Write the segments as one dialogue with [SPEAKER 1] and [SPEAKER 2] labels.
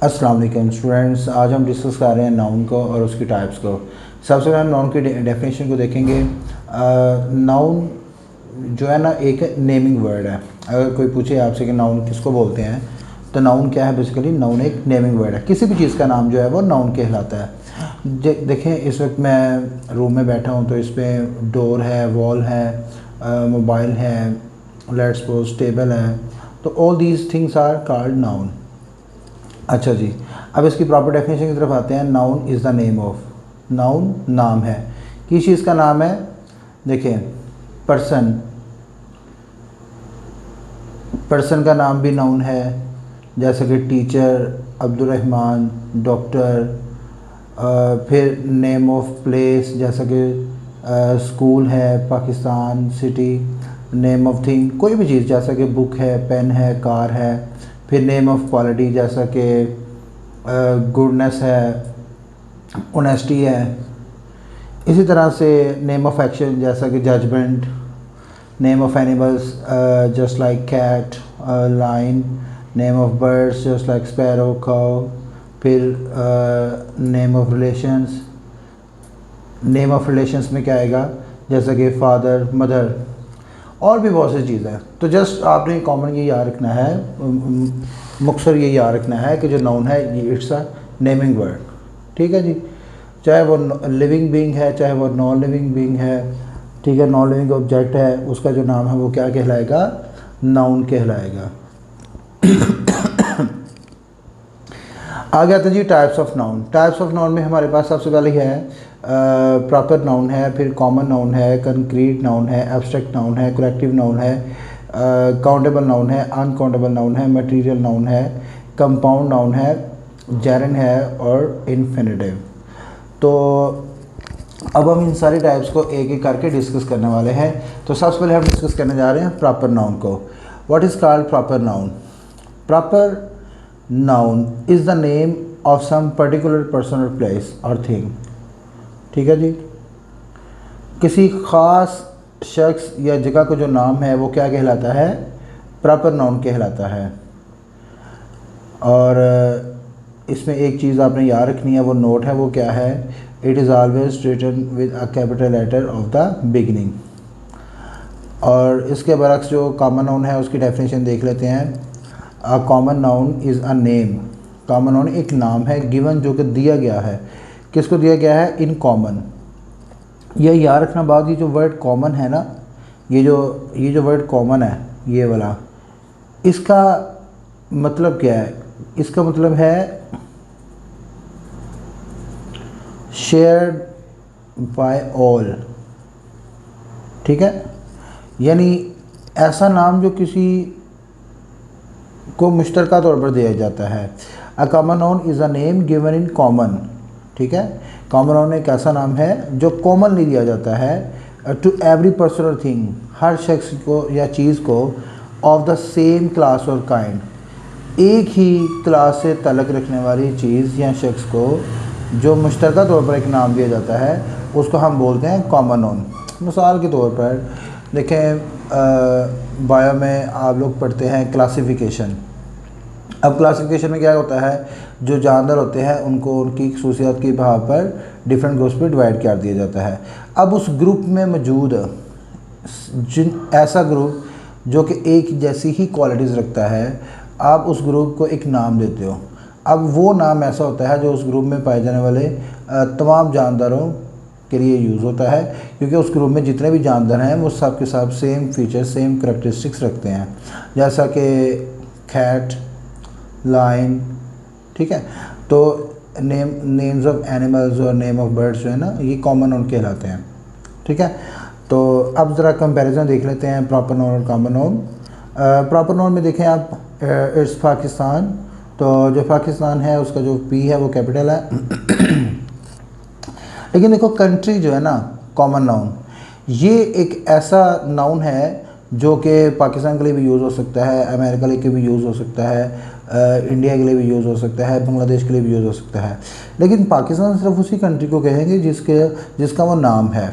[SPEAKER 1] अस्सलाम वालेकुम स्टूडेंट्स, आज हम डिस्कस कर रहे हैं नाउन को और उसकी टाइप्स को। सबसे पहले हम नाउन की डेफिनेशन को देखेंगे। नाउन जो है ना, एक नेमिंग वर्ड है। अगर कोई पूछे आपसे कि नाउन किसको बोलते हैं, तो नाउन क्या है? बेसिकली नाउन एक नेमिंग वर्ड है। किसी भी चीज़ का नाम जो है वो नाउन कहलाता है। देखें, इस वक्त मैं रूम में बैठा हूँ तो इस पर डोर है, वॉल है, मोबाइल है, लेट्स सपोज टेबल है, तो all these things are called noun. अच्छा जी, अब इसकी प्रॉपर डेफिनेशन की तरफ आते हैं। Noun is the name of, noun नाम है, किस चीज़ का नाम है? देखें, पर्सन, पर्सन का नाम भी नाउन है, जैसे कि टीचर, अब्दुलरहमान, डॉक्टर। फिर नेम ऑफ प्लेस, जैसा कि स्कूल है, Pakistan, city. Name of thing, कोई भी चीज़, जैसा कि बुक है, पेन है, कार है। फिर नेम ऑफ क्वालिटी, जैसा कि गुडनेस है, ऑनेस्टी है। इसी तरह से नेम ऑफ एक्शन, जैसा कि judgment. Name of animals, just like cat, lion. Name of birds, just like sparrow, crow. फिर name of relations, name of relations में क्या आएगा? जैसा कि फादर, मदर, और भी बहुत सी चीज़ें हैं। तो जस्ट आपने कॉमन ये याद रखना है, मुख्तसर ये याद रखना है कि जो नाउन है ये इट्स अ नेमिंग वर्ड। ठीक है जी, चाहे वो लिविंग बीइंग है, चाहे वो नॉन लिविंग बीइंग है। ठीक है, नॉन लिविंग ऑब्जेक्ट है, उसका जो नाम है वो क्या कहलाएगा? नाउन कहलाएगा। आ गया था जी types of noun. Types of noun में हमारे पास सबसे पहले है प्रॉपर नाउन है, फिर कॉमन नाउन है, कंक्रीट नाउन है, एब्स्ट्रैक्ट नाउन है, कलेक्टिव नाउन है, काउंटेबल नाउन है, अनकाउंटेबल नाउन है, मटेरियल नाउन है, कंपाउंड नाउन है, जेरन है और इन्फिनेटिव। तो अब हम इन सारी टाइप्स को एक एक करके डिस्कस करने वाले हैं। तो सबसे पहले हम डिस्कस करने जा रहे हैं प्रॉपर नाउन को। What is called proper noun? Proper noun is the name of some particular person और प्लेस और थिंग। ठीक है जी, किसी ख़ास शख्स या जगह को जो नाम है वो क्या कहलाता है? प्रॉपर नाउन कहलाता है। और इसमें एक चीज़ आपने याद रखनी है, वो नोट है, वो क्या है? It is always written with a capital letter of the beginning. और इसके बरक्स जो कॉमन नाउन है उसकी डेफिनेशन देख लेते हैं। A common noun is a name. Common noun एक नाम है, गिवन, जो कि दिया गया है। किसको दिया गया है? In common. यह याद रखना बात, ये जो वर्ड कॉमन है ना, ये जो वर्ड कॉमन है, ये वाला, इसका मतलब क्या है? इसका मतलब है शेयर्ड बाय ऑल। ठीक है, यानी ऐसा नाम जो किसी को मुश्तरका तौर पर दिया जाता है। A common noun is a name given in common. ठीक है, कॉमन नाउन एक ऐसा नाम है जो कॉमनली दिया जाता है टू एवरी पर्सन और थिंग, हर शख्स को या चीज़ को, ऑफ द सेम क्लास और काइंड, एक ही क्लास से तल्लुक़ रखने वाली चीज़ या शख्स को जो मुश्तरका तौर पर एक नाम दिया जाता है, उसको हम बोलते हैं कॉमन नाउन। मिसाल के तौर पर देखें, बायो में आप लोग पढ़ते हैं क्लासिफिकेशन। अब क्लासिफिकेशन में क्या होता है? जो जानवर होते हैं उनको उनकी खसूसियात की बिहार पर डिफरेंट ग्रुप्स में डिवाइड कर दिया जाता है। अब उस ग्रुप में मौजूद ऐसा ग्रुप जो कि एक जैसी ही क्वालिटीज़ रखता है, आप उस ग्रुप को एक नाम देते हो। अब वो नाम ऐसा होता है जो उस ग्रुप में पाए जाने वाले तमाम जानवरों के लिए यूज़ होता है, क्योंकि उस ग्रुप में जितने भी जानवर हैं वो सब के सब सेम फीचर, सेम करैक्टरिस्टिक्स रखते हैं, जैसा कि कैट, लाइन। ठीक है, तो नेम्स ऑफ एनिमल्स और नेम ऑफ बर्ड्स जो है ना, ये कॉमन नाउन कहलाते हैं। ठीक है, तो अब ज़रा कंपैरिजन देख लेते हैं प्रॉपर नाउन और कॉमन नाउन। प्रॉपर नाउन में देखें आप, इट्स पाकिस्तान। तो जो पाकिस्तान है उसका जो पी है वो कैपिटल है। लेकिन देखो, कंट्री जो है ना, कॉमन नाउन, ये एक ऐसा नाउन है जो कि पाकिस्तान के लिए भी यूज़ हो सकता है, अमेरिका के लिए भी यूज़ हो सकता है, इंडिया के लिए भी यूज़ हो सकता है, बांग्लादेश के लिए भी यूज़ हो सकता है। लेकिन पाकिस्तान सिर्फ उसी कंट्री को कहेंगे जिसका वो नाम है।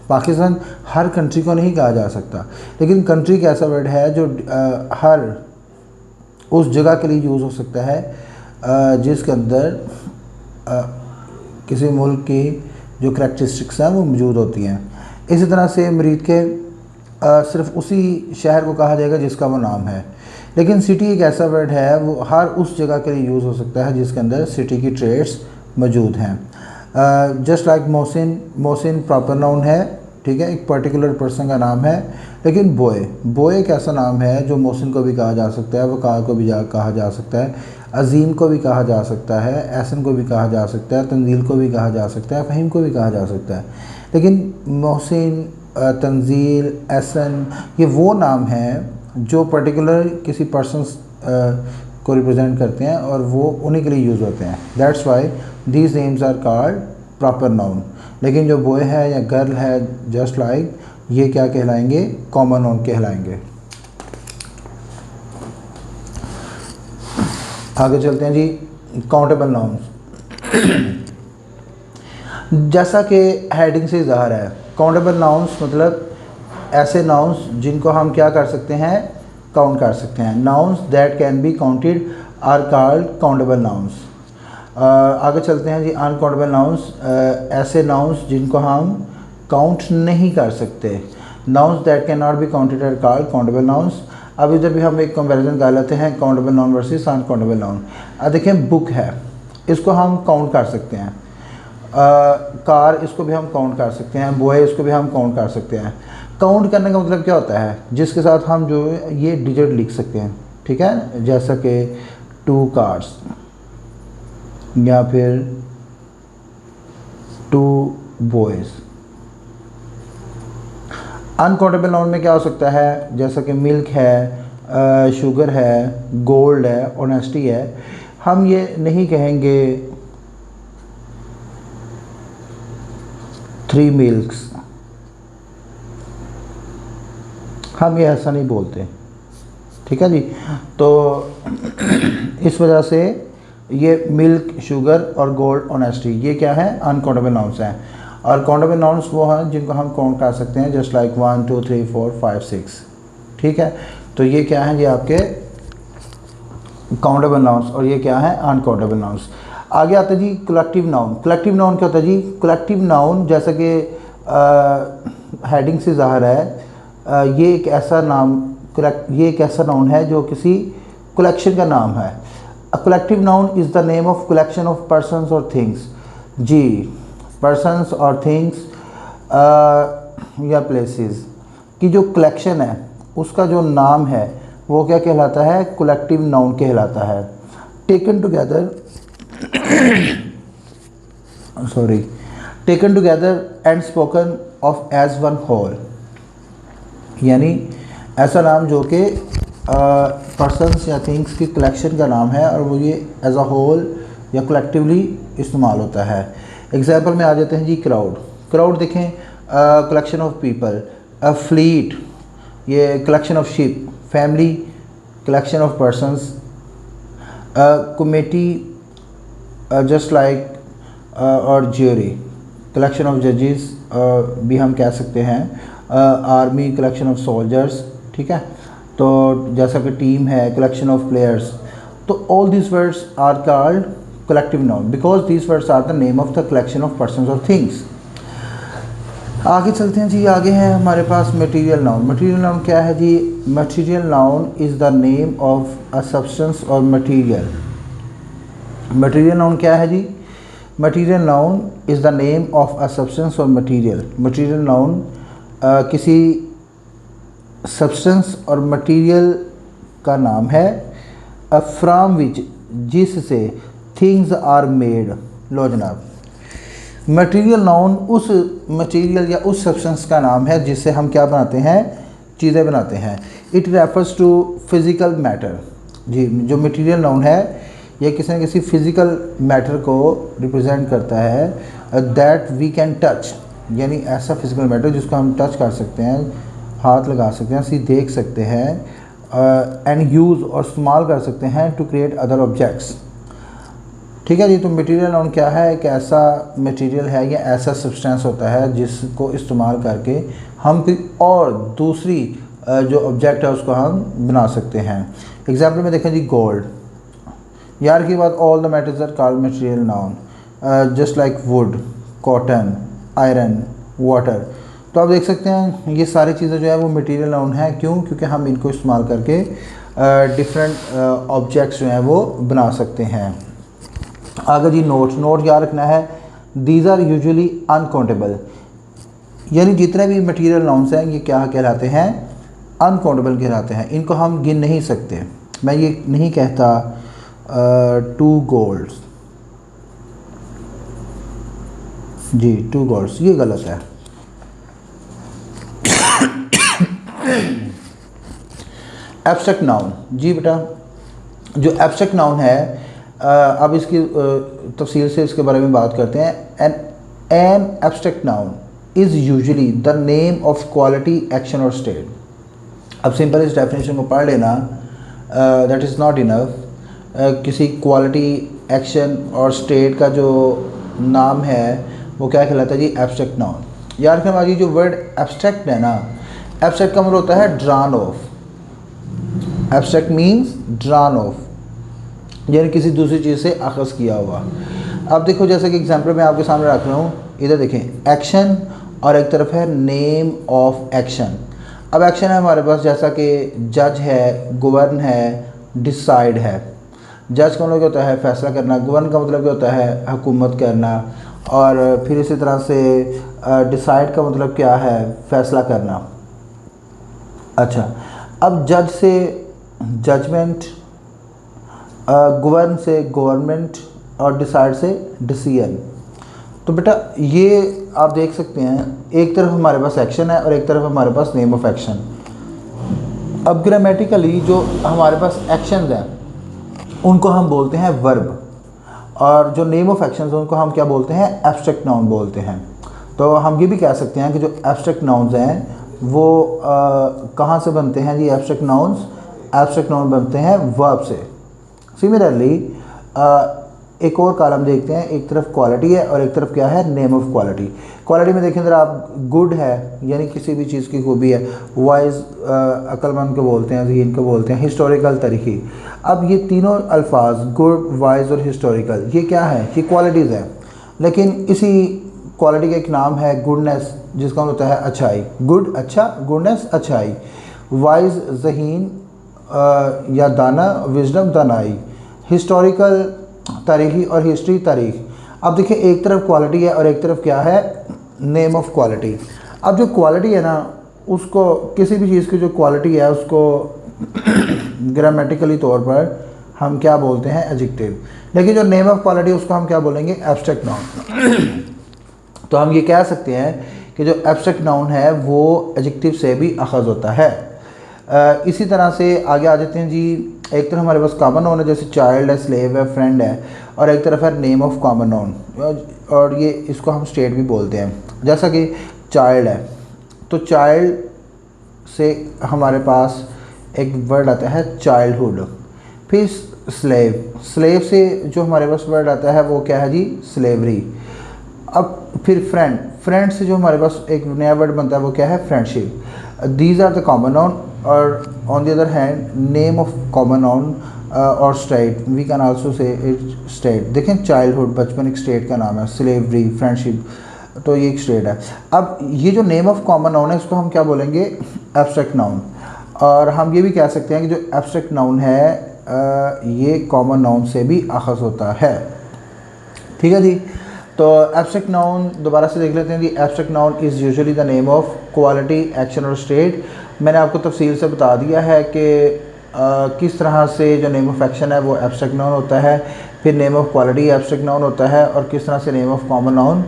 [SPEAKER 1] पाकिस्तान हर कंट्री को नहीं कहा जा सकता, लेकिन कंट्री एक ऐसा वर्ड है जो हर उस जगह के लिए यूज़ हो सकता है जिसके अंदर किसी मुल्क की जो करैक्टरिस्टिक्स हैं वो मौजूद होती हैं। इसी तरह से मरीद के सिर्फ उसी शहर को कहा जाएगा जिसका वो नाम है। लेकिन सिटी एक ऐसा वर्ड है वो हर उस जगह के लिए यूज़ हो सकता है जिसके अंदर सिटी की ट्रेड्स मौजूद हैं। Just like Mohsin, Mohsin proper noun है, ठीक है, एक पर्टिकुलर पर्सन का नाम है। लेकिन बोए, बोए एक ऐसा नाम है जो मोहसिन को भी कहा जा सकता है, वक़ार को भी कहा जा सकता है, अज़ीम को भी कहा जा सकता है, एहसन को भी कहा जा सकता है, तंजील को भी कहा जा सकता है, फ़हीम को भी कहा जा सकता है। लेकिन मोहसिन, तंजील, एहसन ये वो नाम हैं जो पर्टिकुलर किसी पर्सनस को रिप्रेजेंट करते हैं और वो उन्हीं के लिए यूज़ होते हैं। That's why these names are called proper noun. लेकिन जो बॉय है या गर्ल है, जस्ट लाइक, ये क्या कहलाएंगे? कॉमन नाउन कहलाएंगे। आगे चलते हैं जी, काउंटेबल नाउन्स। जैसा कि हेडिंग से ज़ाहिर है, काउंटेबल नाउन्स मतलब ऐसे नाउन्स जिनको हम क्या कर सकते हैं? काउंट कर सकते हैं। Nouns that can be counted are called countable nouns. आगे चलते हैं जी, अनकाउंटेबल नाउन्स, ऐसे नाउन्स जिनको हम काउंट नहीं कर सकते। Nouns that can not be counted are called countable nouns. अब इधर भी हम एक कंपैरिजन कर लेते हैं, countable noun versus uncountable noun. देखें, बुक है, इसको हम काउंट कर सकते हैं। कार, इसको भी हम काउंट कर सकते हैं। बॉय, इसको भी हम काउंट कर सकते हैं। काउंट करने का मतलब क्या होता है? जिसके साथ हम जो ये डिजिट लिख सकते हैं, ठीक है, जैसा कि 2 कार्स या फिर 2 बॉयज़। अनकाउंटेबल नाउन में क्या हो सकता है? जैसा कि मिल्क है, शुगर है, गोल्ड है, ऑनेस्टी है। हम ये नहीं कहेंगे 3 मिल्क्स, हम ये ऐसा नहीं बोलते, ठीक है जी। तो इस वजह से ये मिल्क, शुगर और गोल्ड, ऑनेस्टी, ये क्या है? अनकाउंटेबल नाउन्स हैं। और काउंटेबल नाउन्स वो हैं जिनको हम काउंट कर सकते हैं, जस्ट लाइक 1 2 3 4 5 6, ठीक है। तो ये क्या है जी? आपके काउंटेबल नाउन्स। और ये क्या है? Uncountable nouns. आगे आता है जी कलेक्टिव नाउन। कलेक्टिव नाउन क्या होता है जी? कलेक्टिव नाउन, जैसा कि हेडिंग से ज़ाहिर है, ये एक ऐसा नाउन है जो किसी कलेक्शन का नाम है। A collective noun is the name of collection of persons और थिंग्स। जी, पर्सन्स और थिंग्स या प्लेसेस की जो कलेक्शन है उसका जो नाम है वो क्या कहलाता है? कलेक्टिव नाउन कहलाता है। Taken together and spoken of as one whole, यानी ऐसा नाम जो कि पर्सन्स या थिंग्स की कलेक्शन का नाम है और वो ये एज अ होल या कलेक्टिवली इस्तेमाल होता है। एग्जाम्पल में आ जाते हैं जी, क्राउड। क्राउड देखें, collection of people. A fleet, ये collection of ship. Family, collection of persons. Committee, just like, और ज्यूरी, कलेक्शन ऑफ जजेस भी हम कह सकते हैं। आर्मी, कलेक्शन ऑफ सोल्जर्स, ठीक है। तो जैसा कि टीम है, कलेक्शन ऑफ प्लेयर्स। तो all this words are called collective noun because this words are the name of the collection of persons और थिंग्स। आगे चलते हैं जी, आगे है हमारे पास मटेरियल नाउन। मटेरियल नाउन क्या है जी? Material noun is the name of a substance और मटेरियल। मटेरियल नाउन क्या है जी? Material noun is the name of a substance और मटेरियल। मटेरियल नाउन किसी सब्सटेंस और मटेरियल का नाम है, फ्रॉम विच, जिससे थिंग्स आर मेड। लो जनाब, मटेरियल नाउन उस मटेरियल या उस सब्सटेंस का नाम है जिससे हम क्या बनाते हैं? चीज़ें बनाते हैं। It refers to physical matter. जी, जो मटेरियल नाउन है ये किसी न किसी फिज़िकल मैटर को रिप्रेजेंट करता है, दैट वी कैन टच, यानी ऐसा फिज़िकल मैटर जिसको हम टच कर सकते हैं, हाथ लगा सकते हैं, उसे देख सकते हैं, एंड यूज़ और इस्तेमाल कर सकते हैं टू क्रिएट अदर ऑब्जेक्ट्स, ठीक है जी। तो मटेरियल नाउन क्या है? एक ऐसा मटेरियल है या ऐसा सब्सटेंस होता है जिसको इस्तेमाल करके हम कोई और दूसरी जो ऑब्जेक्ट है उसको हम बना सकते हैं। एग्जाम्पल में देखें जी, गोल्ड। यार की बात all the matters are called material noun, just like wood, cotton, iron, water. तो आप देख सकते हैं ये सारी चीज़ें जो है वो मटेरियल नाउन है। क्यों? क्योंकि हम इनको इस्तेमाल करके डिफरेंट ऑब्जेक्ट्स जो हैं वो बना सकते हैं। आगे जी नोट याद रखना है, दीज आर यूजुअली अनकाउंटेबल, यानी जितने भी मटेरियल नाउन्स हैं ये क्या कहलाते हैं? अनकाउंटेबल कहलाते हैं, इनको हम गिन नहीं सकते। मैं ये नहीं कहता 2 गोल्ड्स जी, 2 गोल्ड्स, ये गलत है। एब्स्ट्रैक्ट नाउन जी बेटा, जो एब्स्ट्रैक्ट नाउन है अब इसकी तफसील से इसके बारे में बात करते हैं। An abstract noun is usually the name of quality, action और स्टेट। अब सिंपल इस डेफिनेशन को पढ़ लेना, दैट इज़ नॉट इनफ। किसी क्वालिटी, एक्शन और स्टेट का जो नाम है वो क्या कहलाता है जी? Abstract noun. याद रखना जी, जो वर्ड एब्स्ट्रैक्ट है ना, एब्स्ट्रैक्ट का मतलब होता है drawn of. Abstract means drawn of, यानी किसी दूसरी चीज़ से अखज़ किया हुआ। अब देखो जैसे कि एग्जांपल मैं आपके सामने रख रहा हूँ, इधर देखें एक्शन और एक तरफ है नेम ऑफ एक्शन। अब एक्शन है हमारे पास, जैसा कि जज है, गवर्न है, डिसाइड है। जज का मतलब क्या होता है? फैसला करना। गवर्न का मतलब क्या होता है? हुकूमत करना। और फिर इसी तरह से डिसाइड का मतलब क्या है? फैसला करना। अच्छा, अब जज से जजमेंट, गवर्न से गवर्नमेंट और डिसाइड से डिसीजन। तो बेटा ये आप देख सकते हैं, एक तरफ हमारे पास एक्शन है और एक तरफ हमारे पास नेम ऑफ एक्शन। अब ग्रामेटिकली जो हमारे पास एक्शंस हैं उनको हम बोलते हैं वर्ब, और जो नेम ऑफ एक्शंस हैं उनको हम क्या बोलते हैं? एब्स्ट्रैक्ट नाउन बोलते हैं। तो हम ये भी कह सकते हैं कि जो एब्स्ट्रैक्ट नाउन्स हैं वो कहाँ से बनते हैं जी? एब्स्ट्रैक्ट नाउन बनते हैं वर्ब से। सिमिलरली एक और कॉलम देखते हैं, एक तरफ क्वालिटी है और एक तरफ क्या है? Name of quality. क्वालिटी में देखें जरा आप, गुड है यानी किसी भी चीज़ की खूबी है, वाइज अक्लमंद को बोलते हैं, ज़हीन को बोलते हैं, हिस्टोरिकल तरीक़ी। अब ये तीनों अल्फाज गुड, वाइज और हिस्टोरिकल, ये क्या है? ये क्वालिटीज़ हैं। लेकिन इसी क्वालिटी का एक नाम है गुडनेस, जिसका मतलब होता है अच्छाई। गुड अच्छा, गुडनेस अच्छाई। वाइज ज़हीन या दाना, विजडम दानाई। हिस्टोरिकल तारीख़ी और हिस्ट्री तारीख़। अब देखिए एक तरफ क्वालिटी है और एक तरफ क्या है? Name of quality. अब जो क्वालिटी है ना, उसको किसी भी चीज़ की जो क्वालिटी है उसको ग्रामेटिकली तौर पर हम क्या बोलते हैं? एडजेक्टिव। लेकिन जो नेम ऑफ क्वालिटी उसको हम क्या बोलेंगे? Abstract noun. तो हम ये कह सकते हैं कि जो एब्स्ट्रैक्ट नाउन है वो एडजेक्टिव से भी अखज़ होता है। इसी तरह से आगे आ जाते हैं जी। एक तरफ हमारे पास कॉमन नाउन है, जैसे चाइल्ड है, स्लेव है, फ्रेंड है, और एक तरफ है नेम ऑफ कॉमन नाउन, और ये इसको हम स्टेट भी बोलते हैं। जैसा कि चाइल्ड है, तो चाइल्ड से हमारे पास एक वर्ड आता है चाइल्डहुड। फिर स्लेव से जो हमारे पास वर्ड आता है वो क्या है जी? स्लेवरी। अब फिर फ्रेंड से जो हमारे पास एक नया वर्ड बनता है वो क्या है? Friendship. These are the common noun. और on the other hand name of common noun और state, we can also say it state. देखें चाइल्डहुड, बचपन एक स्टेट का नाम है, स्लेवरी, फ्रेंडशिप, तो ये एक स्टेट है। अब ये जो नेम ऑफ कॉमन नाउन है इसको हम क्या बोलेंगे? Abstract noun. और हम ये भी कह सकते हैं कि जो एब्स्ट्रैक्ट नाउन है ये कॉमन नाउन से भी अखज़ होता है। ठीक है जी। तो एब्स्ट्रैक्ट नाउन दोबारा से देख लेते हैं जी। Abstract noun is usually the name of quality, action और स्टेट। मैंने आपको तफसील से बता दिया है कि किस तरह से जो नेम ऑफ एक्शन है वो एब्स्ट्रैक्ट नाउन होता है, फिर name of quality abstract noun होता है, और किस तरह से नेम ऑफ कॉमन नाउन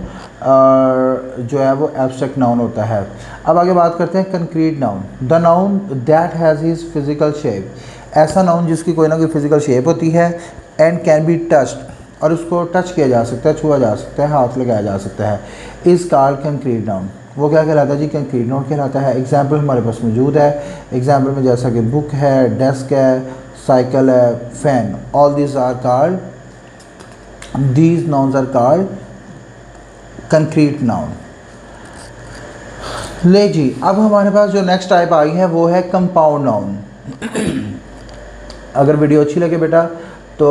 [SPEAKER 1] जो है वो एब्स्ट्रैक्ट नाउन होता है। अब आगे बात करते हैं concrete noun. The noun that has his physical shape, ऐसा नाउन जिसकी कोई ना कोई फिज़िकल शेप होती है, एंड कैन बी टच्ड, और उसको टच किया जा सकता है, छुआ जा सकता है, हाथ लगाया जा सकता है, इज़ कॉल्ड कंक्रीट नाउन। वो क्या कहलाता है जी? कंक्रीट नाउन कहलाता है। एग्जाम्पल हमारे पास मौजूद है। एग्जाम्पल में जैसा कि बुक है, डेस्क है, साइकिल है, fan, all these are called, these nouns are called concrete noun. ले जी, अब हमारे पास जो नेक्स्ट टाइप आई है वो है कंपाउंड नाउन। अगर वीडियो अच्छी लगे बेटा तो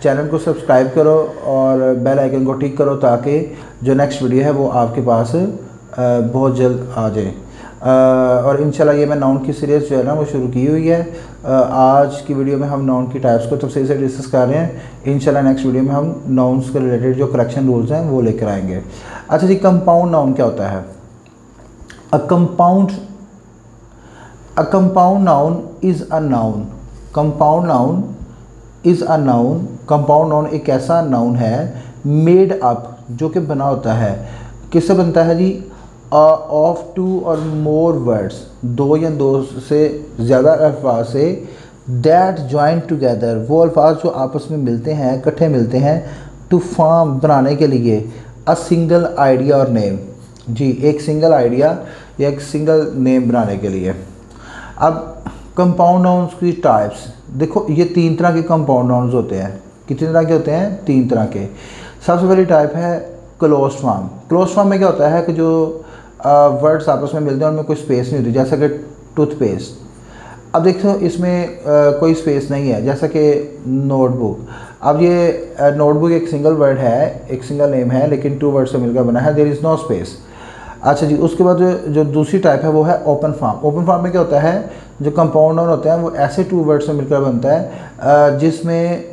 [SPEAKER 1] चैनल को सब्सक्राइब करो और बेल आइकन को टिक करो ताकि जो नेक्स्ट वीडियो है वो आपके पास बहुत जल्द आ जाए। और इंशाल्लाह ये मैं नाउन की सीरीज़ जो है ना वो शुरू की हुई है। आज की वीडियो में हम नाउन की टाइप्स को तफसील से डिस्कस कर रहे हैं। इंशाल्लाह नेक्स्ट वीडियो में हम नाउन्स के रिलेटेड जो करेक्शन रूल्स हैं वो लेकर आएंगे। अच्छा जी, कंपाउंड नाउन क्या होता है? A compound noun is a noun. Compound noun is a noun. Compound noun एक ऐसा नाउन है मेड अप, जो कि बना होता है। किससे बनता है जी? ऑफ टू और मोर वर्ड्स, दो या दो से ज़्यादा अल्फाज से, दैट जॉइन टुगेदर, वो अल्फाज जो आपस में मिलते हैं, इकट्ठे मिलते हैं, टू फॉर्म, बनाने के लिए, अ सिंगल आइडिया और नेम। जी, एक सिंगल आइडिया या एक सिंगल नेम बनाने के लिए। अब कंपाउंड नाउन्स की टाइप्स देखो, ये 3 तरह के कंपाउंड नाउन्स होते हैं। कितने तरह के होते हैं? 3 तरह के। सबसे पहली टाइप है क्लोज फॉर्म। क्लोज फॉर्म में क्या होता है कि जो वर्ड्स आपस में मिलते हैं उनमें कोई स्पेस नहीं होती, जैसा कि टूथपेस्ट। अब देखो इसमें कोई स्पेस नहीं है, जैसा कि नोटबुक। अब ये नोटबुक एक सिंगल वर्ड है, एक सिंगल नेम है, लेकिन 2 वर्ड से मिलकर बना है, देयर इज़ नो स्पेस। अच्छा जी, उसके बाद जो दूसरी टाइप है वो है ओपन फॉर्म। ओपन फॉर्म में क्या होता है, जो कंपाउंड नाउन होते हैं वो ऐसे 2 वर्ड से मिलकर बनता है जिसमें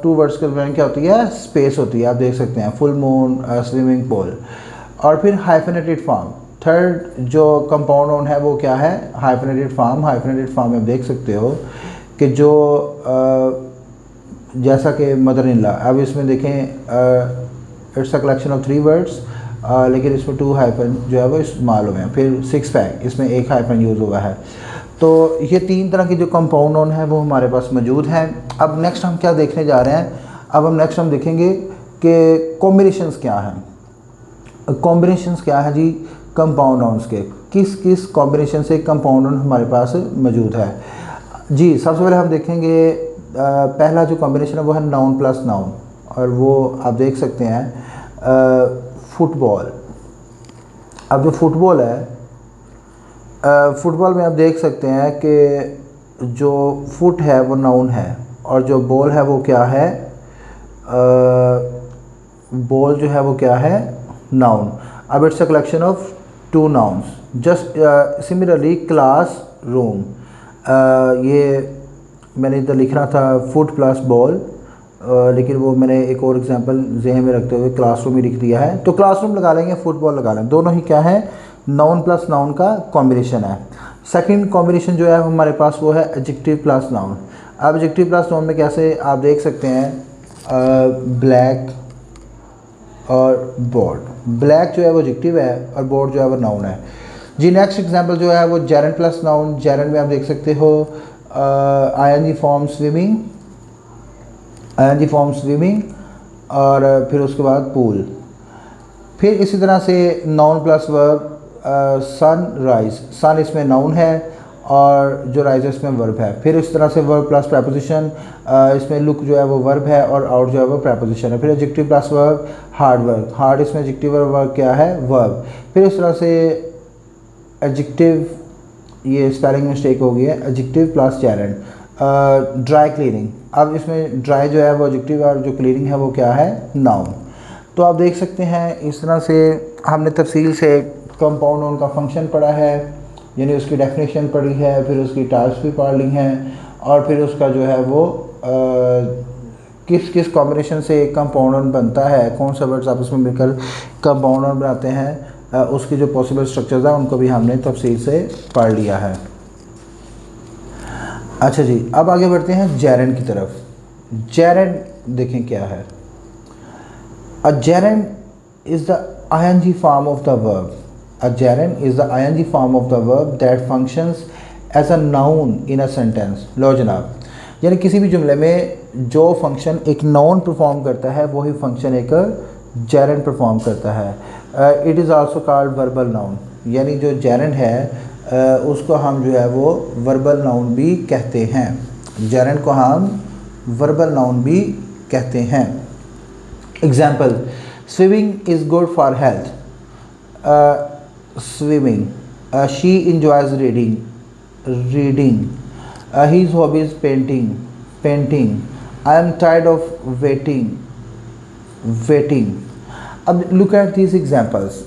[SPEAKER 1] 2 वर्ड्स के दरमियान क्या होती है? स्पेस होती है। आप देख सकते हैं फुल मून, स्विमिंग पूल। और फिर हाइफेनेटेड फॉर्म, थर्ड जो कंपाउंड नाउन है वो क्या है? हाइफेनेटेड फॉर्म। हाइफेनेटेड फॉर्म में आप देख सकते हो कि जो जैसा कि मदर इन लॉ, अब इसमें देखें it's a collection of 3 words, लेकिन इसमें 2 हाइफन जो है वो इस्तेमाल हुए हैं। फिर 6 पैक, इसमें 1 हाइफन यूज़ हुआ है। तो ये 3 तरह की जो कंपाउंड नाउन है वो हमारे पास मौजूद हैं। अब नेक्स्ट हम क्या देखने जा रहे हैं? अब हम देखेंगे कि कॉम्बिनेशंस क्या हैं। कॉम्बिनेशंस क्या है जी कंपाउंड नाउन्स के? किस किस कॉम्बिनेशन से कंपाउंड नाउन हमारे पास मौजूद है? जी, सबसे पहले हम देखेंगे पहला जो कॉम्बिनेशन है वो है नाउन प्लस नाउन, और वो आप देख सकते हैं फुटबॉल। अब जो फुटबॉल है, फुटबॉल में आप देख सकते हैं कि जो फुट है वो नाउन है, और जो बॉल है वो क्या है? बॉल जो है वो क्या है? नाउन। अब it's a collection of 2 nouns. Just similarly class room, ये मैंने इधर लिख रहा था फुट प्लस बॉल, लेकिन वो मैंने एक और एग्जांपल ज़हन में रखते हुए क्लासरूम ही लिख दिया है। तो क्लासरूम लगा लेंगे, फुटबॉल लगा लेंगे, दोनों ही क्या है? नाउन प्लस नाउन का कॉम्बिनेशन है। सेकंड कॉम्बिनेशन जो है हमारे पास वो है एडजेक्टिव प्लस नाउन। अब एडजेक्टिव प्लस नाउन में कैसे आप देख सकते हैं ब्लैक और बोर्ड। ब्लैक जो है वो एडजेक्टिव है और बोर्ड जो है वो नाउन है। जी, नेक्स्ट एग्जांपल जो है वो जेरन प्लस नाउन। जेरन में आप देख सकते हो ING form swimming, ING form swimming, और फिर उसके बाद पूल। फिर इसी तरह से noun plus verb sun rise. Sun इसमें नाउन है और जो राइज इसमें वर्ब है। फिर इस तरह से वर्ब प्लस प्रपोजिशन, इसमें लुक जो है वो वर्ब है और आउट जो है वो प्रपोजिशन है। फिर adjective plus verb hard work. Hard इसमें एडजेक्टिव और वर्ब क्या है? वर्ब। फिर इस तरह से एडजेक्टिव, ये स्पेलिंग मिस्टेक हो गई है, adjective plus gerund. Dry cleaning, अब इसमें ड्राई जो है वो एडजेक्टिव और जो क्लीनिंग है वो क्या है? नाउन। तो आप देख सकते हैं इस तरह से हमने तफसील से कंपाउंड नाउन का फंक्शन पढ़ा है, यानी उसकी डेफिनेशन पढ़ी है, फिर उसकी टाइप्स भी पढ़ ली हैं, और फिर उसका जो है वो किस किस कॉम्बिनेशन से कंपाउंड नाउन बनता है, कौन सा वर्ड्स आपस में मिलकर कंपाउंड नाउन बनाते हैं, उसकी जो पॉसिबल स्ट्रक्चर्स हैं उनको भी हमने तफसील से पढ़ लिया है। अच्छा जी, अब आगे बढ़ते हैं जेरंड की तरफ। जेरंड देखें क्या है। A gerund is the ing form of the verb. A gerund is the ing form of the verb that functions as a noun in a sentence. लो जनाब, यानी किसी भी जुमले में जो फंक्शन एक नाउन परफॉर्म करता है वही फंक्शन एक जेरंड परफॉर्म करता है। It is also called verbal noun, यानी जो जेरंड है उसको हम जो है वो वर्बल नाउन भी कहते हैं। जेरंड को हम वर्बल नाउन भी कहते हैं। Example, swimming is good for health. Swimming, she enjoys reading, reading, his hobbies painting, painting, I am tired of waiting, waiting. अब लुक एट दीज एग्जांपल्स।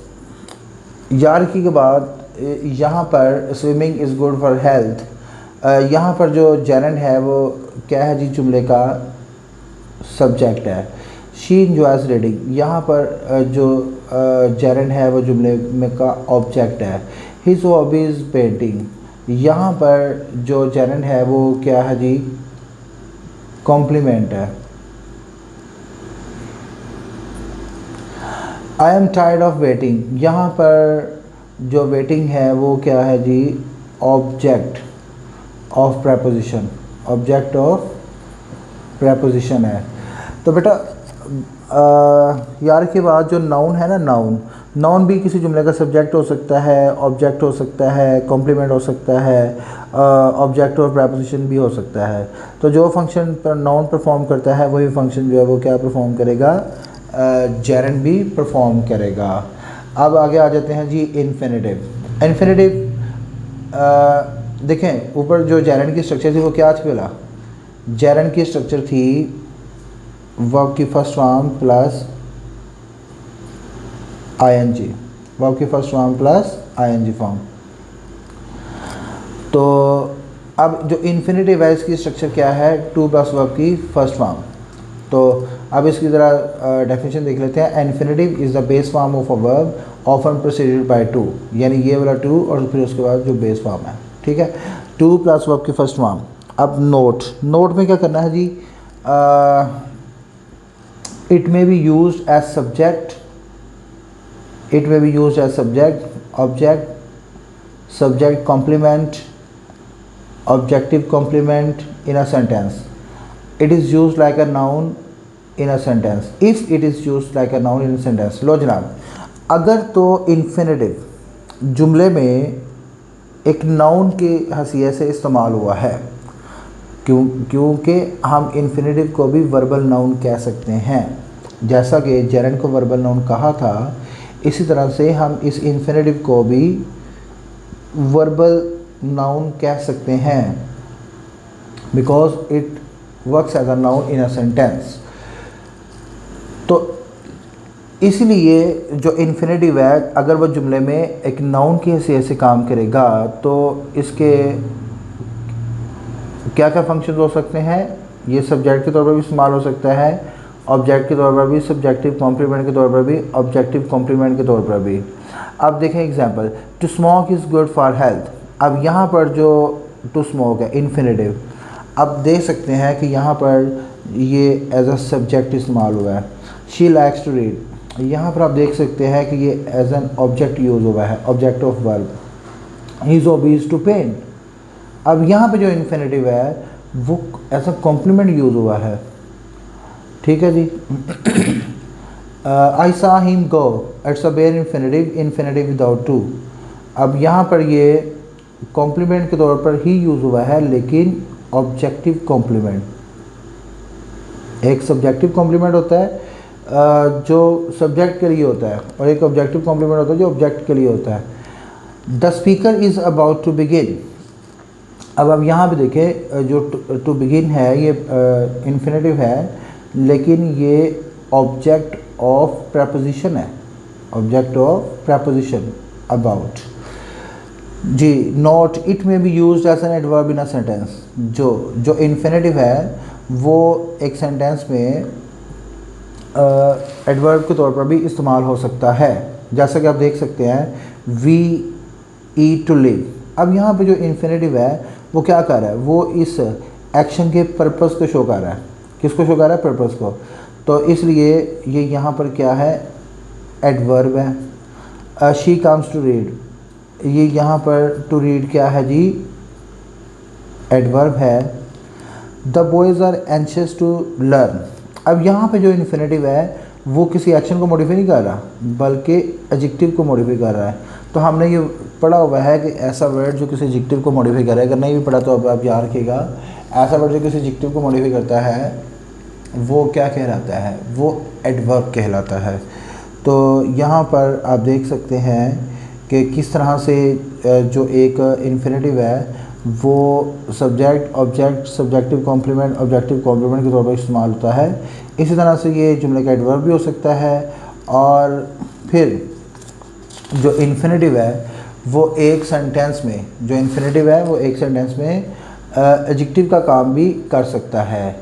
[SPEAKER 1] यार की के बाद यहाँ पर swimming is good for health, यहाँ पर जो जेरेंड है वो क्या है जी, जुमले का सब्जेक्ट है। शी इंजॉयज रीडिंग, यहाँ पर जो जेरेंड है वो जुमले में का ऑब्जेक्ट है। हिज हॉबी इज़ पेंटिंग, यहाँ पर जो जेरेंड है वो क्या है जी, कॉम्प्लीमेंट है। I am tired of waiting, यहाँ पर जो वेटिंग है वो क्या है जी, object of preposition, object of preposition है। तो बेटा यार के बाद जो नाउन है ना, नाउन, नाउन भी किसी जुमले का सब्जेक्ट हो सकता है, ऑब्जेक्ट हो सकता है, कॉम्प्लीमेंट हो सकता है, ऑब्जेक्ट और प्रपोजिशन भी हो सकता है। तो जो फंक्शन पर नाउन परफॉर्म करता है वही फंक्शन जो है वो क्या परफॉर्म करेगा, जेरेंड भी परफॉर्म करेगा। अब आगे आ जाते हैं जी इन्फिनेटिव। इन्फिनेटिव देखें, ऊपर जो जेरेंड की स्ट्रक्चर थी वो क्या थी बोला, जेरेंड की स्ट्रक्चर थी वर्ब की first form plus ING, verb की first form plus ING form. तो अब जो इन्फिनेटिव है इसकी स्ट्रक्चर क्या है, टू प्लस वर्ब की फर्स्ट फॉर्म। तो अब इसकी ज़रा डेफिनेशन देख लेते हैं। Infinitive is the base form of a verb often preceded by to, यानी ये वाला टू और फिर उसके बाद जो बेस फॉर्म है, ठीक है, टू प्लस वर्ब की फर्स्ट फॉर्म। अब नोट, नोट में क्या करना है जी, it may be used as subject, it may be used as subject, object, subject complement, objective complement in a sentence. It is used like a noun in a sentence if it is used like a noun in a sentence. लो जनाब, अगर तो infinitive जुमले में एक noun की हैसियत से इस्तेमाल हुआ है, क्योंकि हम इन्फिनेटिव को भी वर्बल नाउन कह सकते हैं, जैसा कि जेरेंड को वर्बल नाउन कहा था, इसी तरह से हम इस इन्फिनेटिव को भी वर्बल नाउन कह सकते हैं, because it works as a noun in a sentence. तो इसलिए जो इन्फिनेटिव है अगर वह जुमले में एक नाउन की हैसियत से काम करेगा तो इसके क्या क्या फंक्शंस हो सकते हैं, ये सब्जेक्ट के तौर पर भी इस्तेमाल हो सकता है, ऑब्जेक्ट के तौर पर भी, सब्जेक्टिव कॉम्प्लीमेंट के तौर पर भी, ऑब्जेक्टिव कॉम्प्लीमेंट के तौर पर भी। अब देखें example, to smoke is good for health. अब यहाँ पर जो टू स्मोक है इन्फिनेटिव, अब देख सकते हैं कि यहाँ पर ये एज अ सब्जेक्ट इस्तेमाल हुआ है। शी लाइक्स टू रीड, यहाँ पर आप देख सकते हैं कि ये एज एन ऑब्जेक्ट यूज़ हुआ है, object of verb. He hobbies to paint, अब यहाँ पे जो इन्फिनेटिव है वो एज अ कॉम्प्लीमेंट यूज़ हुआ है, ठीक है जी। I saw him go, it's a bare infinitive, infinitive without to. अब यहाँ पर ये कॉम्प्लीमेंट के तौर पर ही यूज़ हुआ है, लेकिन ऑब्जेक्टिव कॉम्प्लीमेंट, एक सब्जेक्टिव कॉम्प्लीमेंट होता है जो सब्जेक्ट के लिए होता है, और एक ऑब्जेक्टिव कॉम्प्लीमेंट होता है जो ऑब्जेक्ट के लिए होता है। The speaker is about to begin, अब यहाँ पे देखें जो टू बिगिन है ये इन्फिनेटिव है, लेकिन ये ऑब्जेक्ट ऑफ प्रपोजिशन है, ऑब्जेक्ट ऑफ प्रपोजिशन अबाउट जी। Note, it may be used as an adverb in a sentence, जो इन्फिनेटिव है वो एक सेंटेंस में एडवर्ब के तौर पर भी इस्तेमाल हो सकता है, जैसा कि आप देख सकते हैं वी ईट टू लिव। अब यहाँ पे जो इन्फिनेटिव है वो क्या कर रहा है, वो इस एक्शन के पर्पस को शो कर रहा है, किसको शो कर रहा है, पर्पस को। तो इसलिए ये यहाँ पर क्या है, एडवर्ब है। शी कम्स टू रीड, ये यहाँ पर टू रीड क्या है जी, एडवर्ब है। The boys are anxious to learn, अब यहाँ पे जो इन्फिनेटिव है वो किसी एक्शन को मॉडिफाई नहीं कर रहा बल्कि एडजेक्टिव को मॉडिफाई कर रहा है। तो हमने ये पढ़ा हुआ है कि ऐसा वर्ड जो किसी एडजेक्टिव को मॉडिफाई कर रहा है, अगर नहीं भी पढ़ा तो अब आप याद रखिएगा, ऐसा वर्ड जो किसी एडजेक्टिव को मॉडिफाई करता है वो क्या कहलाता है, वो एडवर्ब कहलाता है। तो यहाँ पर आप देख सकते हैं कि किस तरह से जो एक इन्फिनेटिव है वो subject object subjective complement objective complement के तौर पर इस्तेमाल होता है। इसी तरह से ये जुमले का एडवर्ब भी हो सकता है। और फिर जो इन्फिनेटिव है वो एक सेंटेंस में, जो इन्फिनेटिव है वो एक सेंटेंस में एडजेक्टिव का काम भी कर सकता है।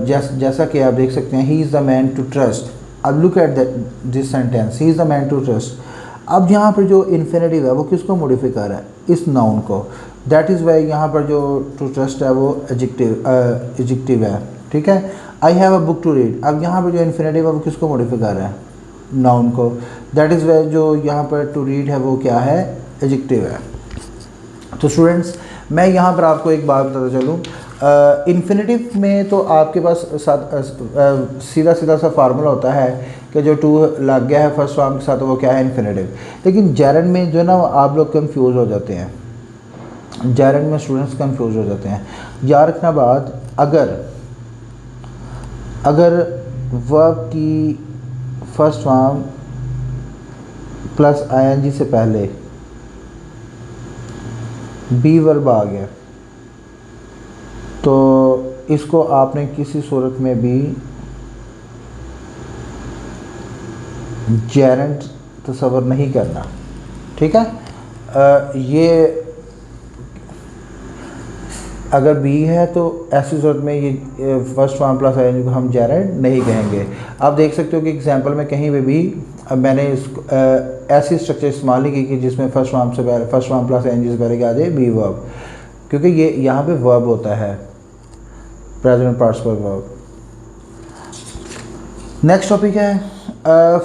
[SPEAKER 1] जैसा कि आप देख सकते हैं, he is the man to trust. अब look at this sentence, he is the man to trust. अब यहाँ पर जो इन्फिनेटिव है वो किसको मॉडिफाई कर रहा है? इस नाउन को। दैट इज़ वाई यहाँ पर जो टू ट्रस्ट है वो एडजेक्टिव है, ठीक है। I have a book to read. अब यहाँ पर जो इन्फिनेटिव है वो किसको मॉडिफाई कर रहा है? नाउन को। दैट इज़ वाई जो यहाँ पर टू रीड है वो क्या है? एडजेक्टिव है। तो स्टूडेंट्स, मैं यहाँ पर आपको एक बात बताता चलूँ, इन्फिनेटिव में तो आपके पास सीधा सीधा सा फार्मूला होता है कि जो टू लग गया है फर्स्ट फॉर्म के साथ, वो क्या है? इन्फिनेटिव। लेकिन जेरंड में जो है ना, आप लोग कंफ्यूज हो जाते हैं। जेरंड में स्टूडेंट्स कंफ्यूज हो जाते हैं। याद रखना बात, अगर वर्ब की फर्स्ट फॉर्म प्लस आईएनजी से पहले बी वर्ब आ गया तो इसको आपने किसी सूरत में भी जेरंड तस्वर नहीं करना, ठीक है। ये अगर बी है तो ऐसी सूरत में ये फर्स्ट फॉर्म प्लस आईएनजी को हम जेरंड नहीं कहेंगे। आप देख सकते हो कि एग्जांपल में कहीं पे भी मैंने ऐसी स्ट्रक्चर इस्तेमाल नहीं की कि जिसमें फर्स्ट फॉर्म प्लस आईएनजी से पहले क्या आ जाए? बी वर्ब, क्योंकि ये यहाँ पे वर्ब होता है, present participle verb. Next topic है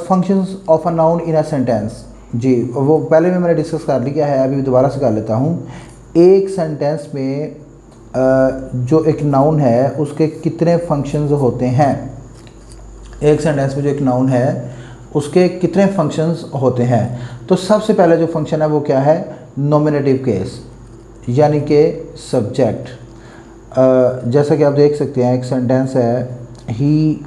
[SPEAKER 1] functions of a noun in a sentence. जी, वो पहले में मैंने डिस्कस कर लिया है, अभी दोबारा से कर लेता हूँ। एक सेंटेंस में जो एक नाउन है उसके कितने फंक्शंस होते हैं? एक सेंटेंस में जो एक नाउन है उसके कितने फंक्शंस होते हैं? तो सबसे पहले जो फंक्शन है वो क्या है? नॉमिनेटिव केस, यानी कि सब्जेक्ट। जैसा कि आप देख सकते हैं, एक सेंटेंस है, ही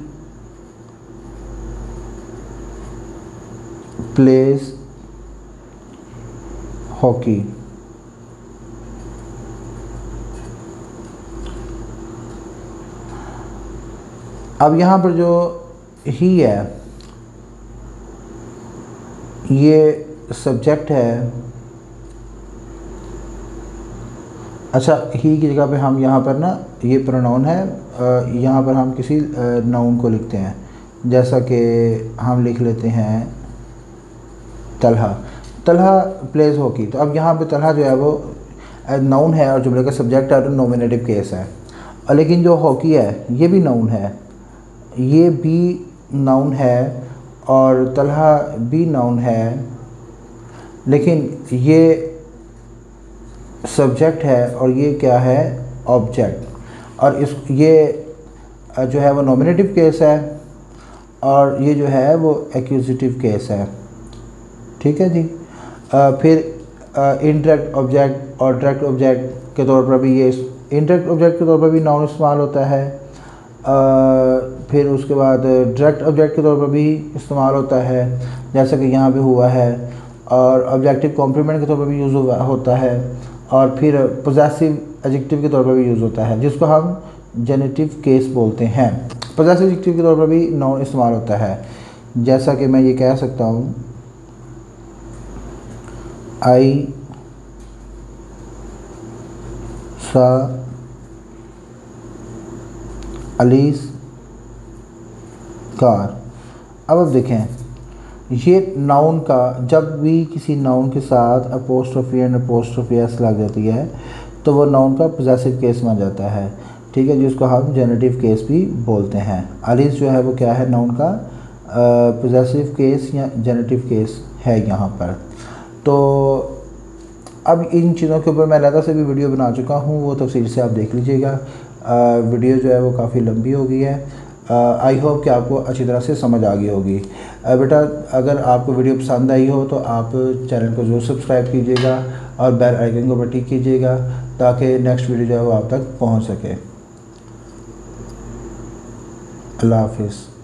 [SPEAKER 1] प्लेज हॉकी। अब यहाँ पर जो ही है ये सब्जेक्ट है। अच्छा, ही की जगह पे हम यहाँ पर ना, ये प्रोनाउन है, यहाँ पर हम किसी नाउन को लिखते हैं। जैसा कि हम लिख लेते हैं तलहा प्लेज हॉकी। तो अब यहाँ पे तलहा जो है वो नाउन है और जुमले का सब्जेक्ट है, तो नॉमिनेटिव केस है। लेकिन जो हॉकी है ये भी नाउन है, ये भी नाउन है और तलहा भी नाउन है, लेकिन ये सब्जेक्ट है और ये क्या है? ऑब्जेक्ट। और ये जो है वो नॉमिनेटिव केस है और ये जो है वो एक्यूजिटिव केस है, ठीक है जी। फिर इनडायरेक्ट ऑब्जेक्ट और डायरेक्ट ऑब्जेक्ट के तौर पर भी ये इनडायरेक्ट ऑब्जेक्ट के तौर पर भी नाउन इस्तेमाल होता है। फिर उसके बाद डायरेक्ट ऑब्जेक्ट के तौर पर भी इस्तेमाल होता है, जैसा कि यहाँ पे हुआ है। और ऑब्जेक्टिव कॉम्प्लीमेंट के तौर पर भी यूज़ होता है। और फिर पोजेसिव एडजेक्टिव के तौर पर भी यूज़ होता है, जिसको हम जेनेटिव केस बोलते हैं। पोजेसिव एडजेक्टिव के तौर पर भी नाउन इस्तेमाल होता है, जैसा कि मैं ये कह सकता हूँ, आई सा अलीस कार। अब देखें, ये नाउन का जब भी किसी नाउन के साथ अपोस्ट्रोफी एंड अपोस्ट्रोफी एस लग जाती है तो वो नाउन का पोजेसिव केस में जाता है, ठीक है, जिसको हम जेनेटिव केस भी बोलते हैं। अलीस जो है वो क्या है? नाउन का पोजेसिव केस या जेनेटिव केस है यहाँ पर। तो अब इन चीज़ों के ऊपर मैं अलग से भी वीडियो बना चुका हूँ, वो तफसील से आप देख लीजिएगा। वीडियो जो है वो काफ़ी लंबी हो गई है। आई होप कि आपको अच्छी तरह से समझ आ गई होगी। बेटा, अगर आपको वीडियो पसंद आई हो तो आप चैनल को ज़रूर सब्सक्राइब कीजिएगा और बेल आइकन को पर टिक कीजिएगा, ताकि नेक्स्ट वीडियो जो है वो आप तक पहुँच सके। अल्लाह हाफिज़।